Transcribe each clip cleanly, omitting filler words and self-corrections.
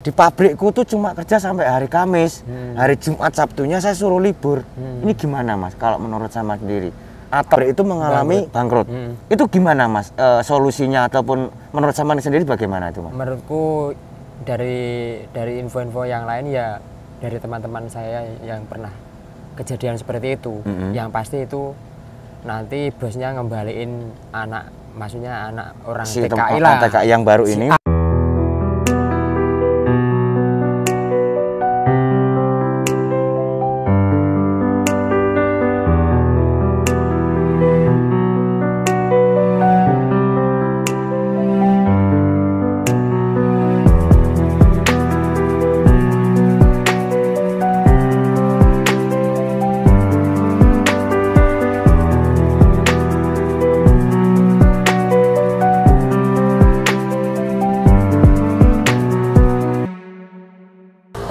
di pabrikku tuh cuma kerja sampai hari Kamis, hari Jumat Sabtunya saya suruh libur. Ini gimana Mas kalau menurut sama sendiri? Atau itu mengalami bangkrut. Itu gimana Mas solusinya ataupun menurut sama sendiri bagaimana itu Mas? Menurutku dari info-info yang lain ya dari teman-teman saya yang pernah kejadian seperti itu, yang pasti itu nanti bosnya ngembaliin anak, maksudnya anak orang TKI lah. TKI yang baru ini.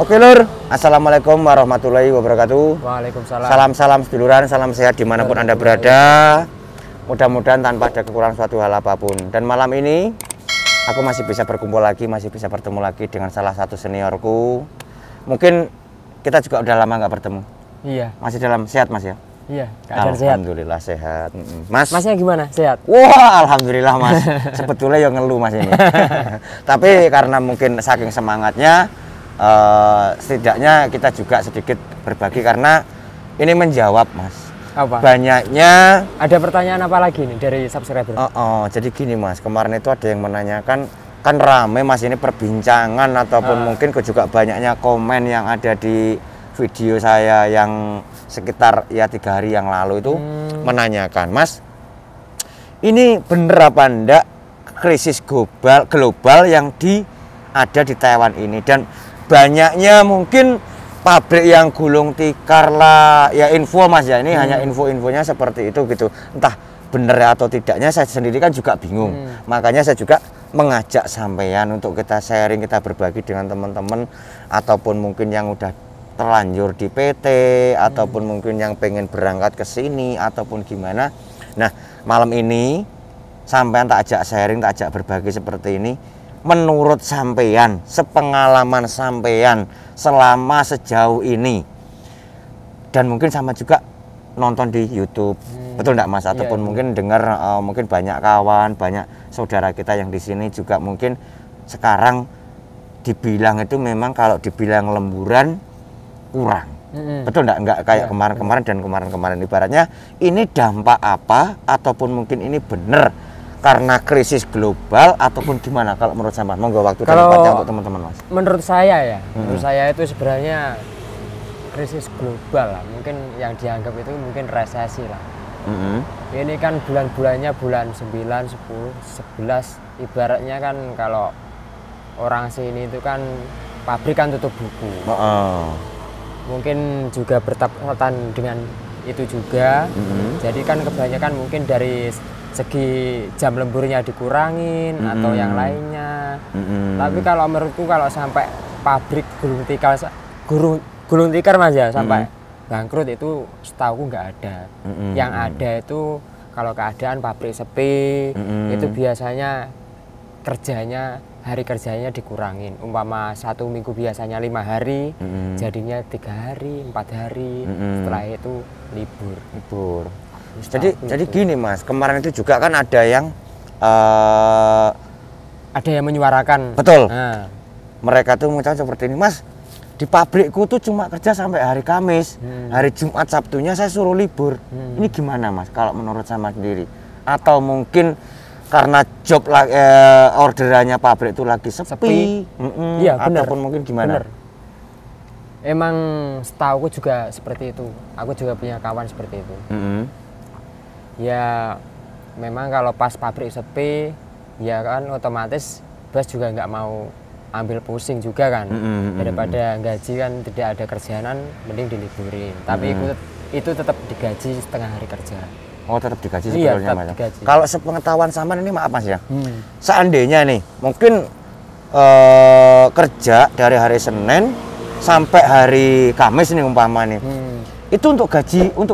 Oke Lur, Assalamualaikum warahmatullahi wabarakatuh. Waalaikumsalam. Salam-salam seduluran, salam sehat dimanapun Anda berada. Mudah-mudahan tanpa ada kekurangan suatu hal apapun. Dan malam ini aku masih bisa berkumpul lagi, masih bisa bertemu lagi dengan salah satu seniorku. Mungkin kita juga udah lama nggak bertemu. Iya. Masih dalam sehat Mas ya? Iya, keadaan sehat. Alhamdulillah sehat. Mas? Masnya gimana? Sehat? Wah, alhamdulillah Mas. Sebetulnya yang ngeluh Mas ini. Tapi karena mungkin saking semangatnya, setidaknya kita juga sedikit berbagi karena ini menjawab Mas. Apa? Banyaknya. Ada pertanyaan apa lagi nih dari subscriber? Jadi gini Mas, kemarin itu ada yang menanyakan, kan rame Mas ini perbincangan ataupun mungkin juga banyaknya komen yang ada di video saya yang sekitar ya 3 hari yang lalu itu menanyakan, Mas, ini bener apa enggak krisis global yang ada di Taiwan ini? Dan banyaknya mungkin pabrik yang gulung tikar lah, ya info Mas ya, ini hanya info-infonya seperti itu gitu. Entah bener atau tidaknya saya sendiri kan juga bingung. Makanya saya juga mengajak sampean untuk kita sharing, kita berbagi dengan teman-teman ataupun mungkin yang udah terlanjur di PT ataupun mungkin yang pengen berangkat ke sini ataupun gimana. Nah, malam ini sampean tak ajak sharing, tak ajak berbagi seperti ini. Menurut sampean, sepengalaman sampean selama sejauh ini, dan mungkin sama juga nonton di YouTube, betul enggak Mas? Ataupun mungkin dengar, mungkin banyak kawan, banyak saudara kita yang di sini juga mungkin sekarang dibilang itu memang kalau dibilang lemburan kurang, betul enggak kayak kemarin-kemarin dan kemarin-kemarin. Ibaratnya ini dampak apa ataupun mungkin ini bener karena krisis global ataupun gimana kalau menurut sampean? Monggo waktu dan tempatnya untuk teman-teman Mas. Menurut saya ya, menurut saya itu sebenarnya krisis global lah. Mungkin yang dianggap itu mungkin resesi lah. Ini kan bulan-bulannya bulan 9, 10, 11. Ibaratnya kan kalau orang sini itu kan pabrik kan tutup buku. Mungkin juga bertepatan dengan itu juga. Jadi kan kebanyakan mungkin dari segi jam lemburnya dikurangin atau yang lainnya. Tapi kalau menurutku kalau sampai pabrik gulung tikar Mas ya sampai bangkrut itu setahu nggak ada. Yang ada itu kalau keadaan pabrik sepi itu biasanya hari kerjanya dikurangin. Umpama 1 minggu biasanya 5 hari, jadinya 3 hari, 4 hari. Setelah itu libur. Jadi gini Mas, kemarin itu juga kan ada yang menyuarakan. Betul. Mereka tuh mengucapkan seperti ini, Mas, di pabrikku tuh cuma kerja sampai hari Kamis, hari Jumat Sabtunya saya suruh libur. Ini gimana Mas kalau menurut sama sendiri? Atau mungkin karena job orderannya pabrik itu lagi sepi. Iya, benar. Ataupun mungkin gimana? Bener. Emang setahu aku juga seperti itu. Aku juga punya kawan seperti itu. Ya memang kalau pas pabrik sepi ya kan otomatis bos juga nggak mau ambil pusing juga kan. Daripada gaji kan tidak ada kerjaan mending diliburin. Tapi itu tetap digaji setengah hari kerja. Oh, tetap digaji iya, sebetulnya Mas. Digaji. Kalau sepengetahuan sampean ini maaf Mas ya. Seandainya nih mungkin kerja dari hari Senin sampai hari Kamis nih umpama nih. Itu untuk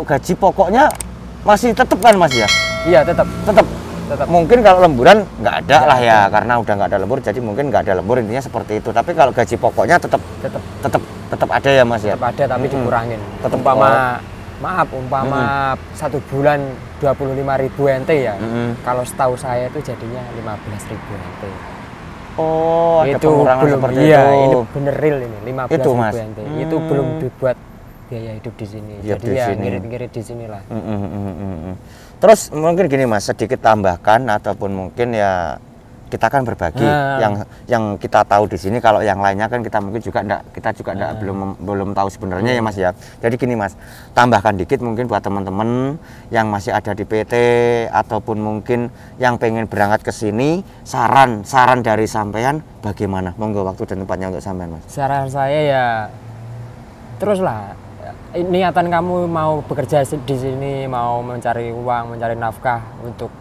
gaji pokoknya masih tetap kan Mas ya? Iya, tetap. mungkin kalau lemburan nggak ada lah ya, karena udah nggak ada lembur, jadi mungkin nggak ada lembur, intinya seperti itu. Tapi kalau gaji pokoknya tetap ada ya Mas ya. Tetap ada tapi dikurangin. Tetap umpama 1 bulan 25.000 NT ya. Kalau setahu saya itu jadinya 15.000 NT. Oh, ada itu pengurangan belum, seperti iya, itu. ini bener real ini 15.000 Itu, Mas. NT. Itu belum dibuat biaya hidup di sini. Hidup Jadi di ya sini. ngirit-ngirit di sinilah. Terus mungkin gini Mas, sedikit tambahkan ataupun mungkin ya kita kan berbagi yang kita tahu di sini, kalau yang lainnya kan kita mungkin juga enggak, belum tahu sebenarnya ya Mas ya. Jadi gini Mas, tambahkan dikit mungkin buat teman-teman yang masih ada di PT ataupun mungkin yang pengen berangkat ke sini, saran dari sampean bagaimana? Monggo, waktu dan tempatnya untuk sampean Mas. Saran saya ya teruslah, niatan kamu mau bekerja di sini, mau mencari uang, mencari nafkah untuk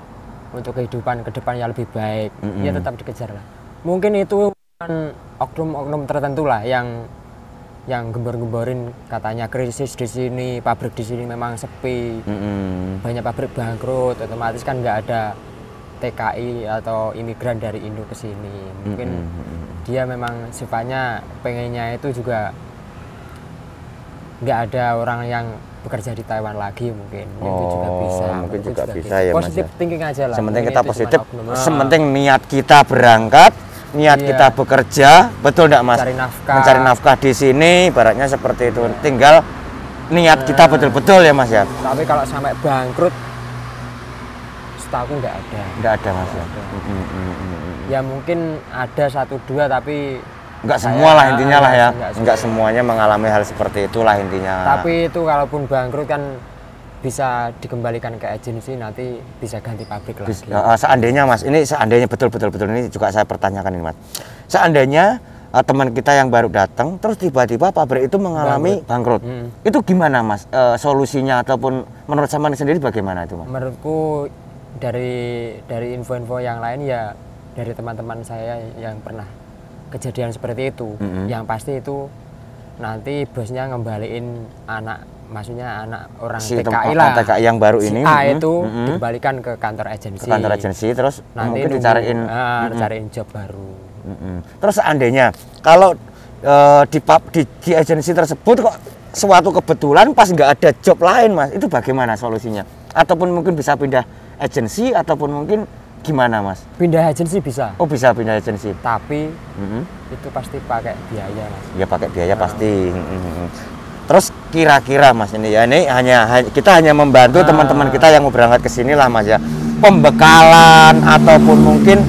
kehidupan ke depan yang lebih baik, ya tetap dikejar lah. Mungkin itu kan oknum-oknum tertentu lah yang gembor-gemborin katanya krisis di sini, pabrik di sini memang sepi, banyak pabrik bangkrut, otomatis kan nggak ada TKI atau imigran dari Indo ke sini. Mungkin dia memang sifatnya pengennya itu juga nggak ada orang yang bekerja di Taiwan lagi, mungkin itu juga bisa. Mungkin juga bisa ya Mas. Positif thinking aja lah. Sementing kita Mungkin itu positif, cuma oknum. sementing niat kita berangkat, niat kita bekerja, betul enggak Mas? Mencari nafkah di sini, ibaratnya seperti itu. Tinggal niat kita betul-betul ya Mas ya. Tapi kalau sampai bangkrut, setahu nggak ada. Nggak ada Mas ya. Ya mungkin ada 1-2 tapi Enggak semua lah intinya lah ya. Enggak semuanya mengalami hal seperti itulah intinya. Tapi itu kalaupun bangkrut kan bisa dikembalikan ke agensi, nanti bisa ganti pabrik lagi. Seandainya Mas, ini seandainya betul ini juga saya pertanyakan ini Mas. Seandainya teman kita yang baru datang terus tiba-tiba pabrik itu mengalami bangkrut. Itu gimana Mas? Solusinya ataupun menurut sampean sendiri bagaimana itu Mas? Menurutku dari info-info yang lain ya, dari teman-teman saya yang pernah kejadian seperti itu, yang pasti itu nanti bosnya ngembaliin maksudnya anak orang TKI lah, TKI yang baru ini itu dikembalikan ke kantor agensi, terus nanti mungkin dicariin job baru. Terus seandainya kalau di agensi tersebut kok suatu kebetulan pas nggak ada job lain Mas, itu bagaimana solusinya? Ataupun mungkin bisa pindah agensi ataupun mungkin gimana Mas? Pindah agensi bisa. Oh bisa pindah agensi. Tapi itu pasti pakai biaya Mas. Ya pakai biaya pasti. Terus kira-kira Mas ini ya, ini kita hanya membantu teman-teman kita yang mau berangkat ke sini lah Mas ya. Pembekalan ataupun mungkin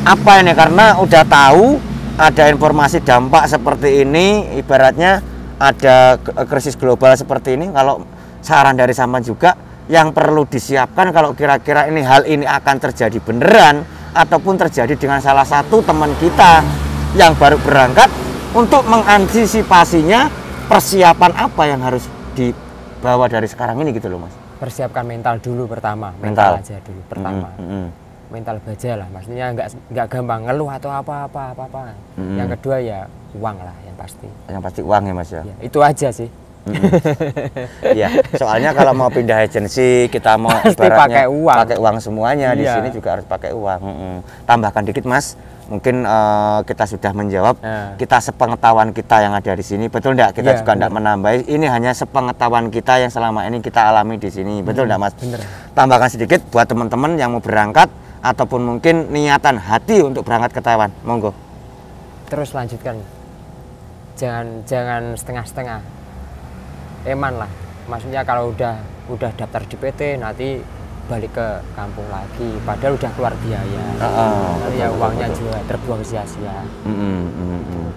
apa ini, karena udah tahu ada informasi dampak seperti ini, ibaratnya ada krisis global seperti ini. Kalau saran dari sampean juga yang perlu disiapkan kalau kira-kira hal ini akan terjadi beneran ataupun terjadi dengan salah satu teman kita yang baru berangkat, untuk mengantisipasinya persiapan apa yang harus dibawa dari sekarang ini gitu loh Mas. Persiapkan mental dulu pertama, mental aja dulu pertama. Mental baja lah, maksudnya nggak gampang ngeluh atau apa. Yang kedua ya uang lah yang pasti. Yang pasti uang ya Mas ya. Ya, itu aja sih. Ya, soalnya kalau mau pindah agensi kita mau ibaratnya pakai uang semuanya, di sini juga harus pakai uang. Tambahkan dikit Mas, mungkin kita sudah menjawab. Kita sepengetahuan kita yang ada di sini, betul enggak? Kita juga enggak menambah. Ini hanya sepengetahuan kita yang selama ini kita alami di sini, betul enggak Mas? Bener. Tambahkan sedikit buat teman-teman yang mau berangkat ataupun mungkin niatan hati untuk berangkat ke Taiwan, monggo. Terus lanjutkan, jangan setengah-setengah. Eman lah, maksudnya kalau udah daftar di PT nanti balik ke kampung lagi, padahal udah keluar biaya. Nanti ya uangnya juga terbuang sia-sia.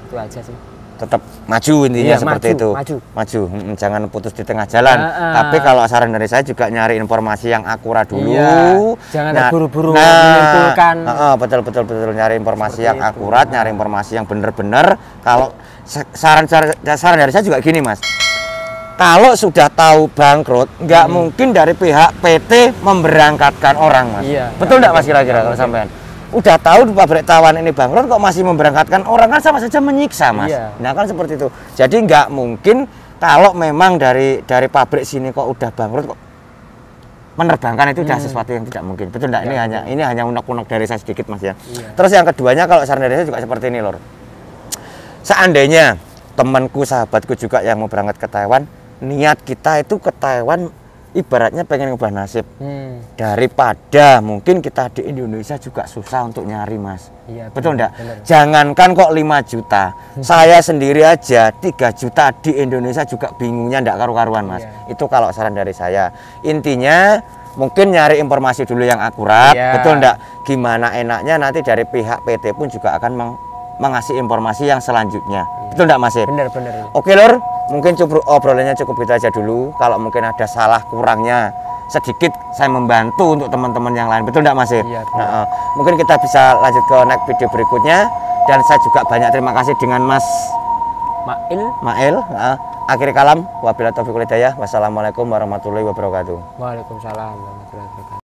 Itu aja sih. Tetap maju intinya seperti itu. Maju. Jangan putus di tengah jalan. Tapi kalau saran dari saya juga nyari informasi yang akurat dulu. Jangan terburu-buru menyimpulkan. Betul nyari informasi yang akurat, nyari informasi yang benar-benar. Kalau saran dari saya juga gini Mas. Kalau sudah tahu bangkrut, nggak mungkin dari pihak PT memberangkatkan orang Mas. Betul nggak Mas kira-kira kalau sampean? Udah tahu di pabrik Taiwan ini bangkrut kok masih memberangkatkan orang, kan sama saja menyiksa Mas. Nah kan seperti itu. Jadi nggak mungkin kalau memang dari pabrik sini kok udah bangkrut kok menerbangkan itu sudah sesuatu yang tidak mungkin. Betul enggak? Ini hanya unek-unek dari saya sedikit, Mas ya. Iya. Terus yang keduanya kalau saran dari saya juga seperti ini, Lur. Seandainya temanku, sahabatku juga yang mau berangkat ke Taiwan, niat kita itu ke Taiwan ibaratnya pengen ngubah nasib. Daripada mungkin kita di Indonesia juga susah untuk nyari, Mas. Iya, betul enggak? bener. Jangankan kok 5 juta. Saya sendiri aja 3 juta di Indonesia juga bingungnya enggak karu-karuan, Mas. Iya. Itu kalau saran dari saya. Intinya mungkin nyari informasi dulu yang akurat. Iya. Betul enggak? Gimana enaknya nanti dari pihak PT pun juga akan mengasih informasi yang selanjutnya. Betul enggak, Mas? Bener. Oke, Lur, mungkin obrolannya cukup gitu aja dulu. Kalau mungkin ada salah kurangnya sedikit, saya membantu untuk teman-teman yang lain. Betul enggak, Mas? Iya, Nah, mungkin kita bisa lanjut ke next video berikutnya. Dan saya juga banyak terima kasih dengan Mas Mail. Akhir kalam, wabillahi taufiq wal hidayah. Wassalamualaikum warahmatullahi wabarakatuh. Waalaikumsalam warahmatullahi wabarakatuh.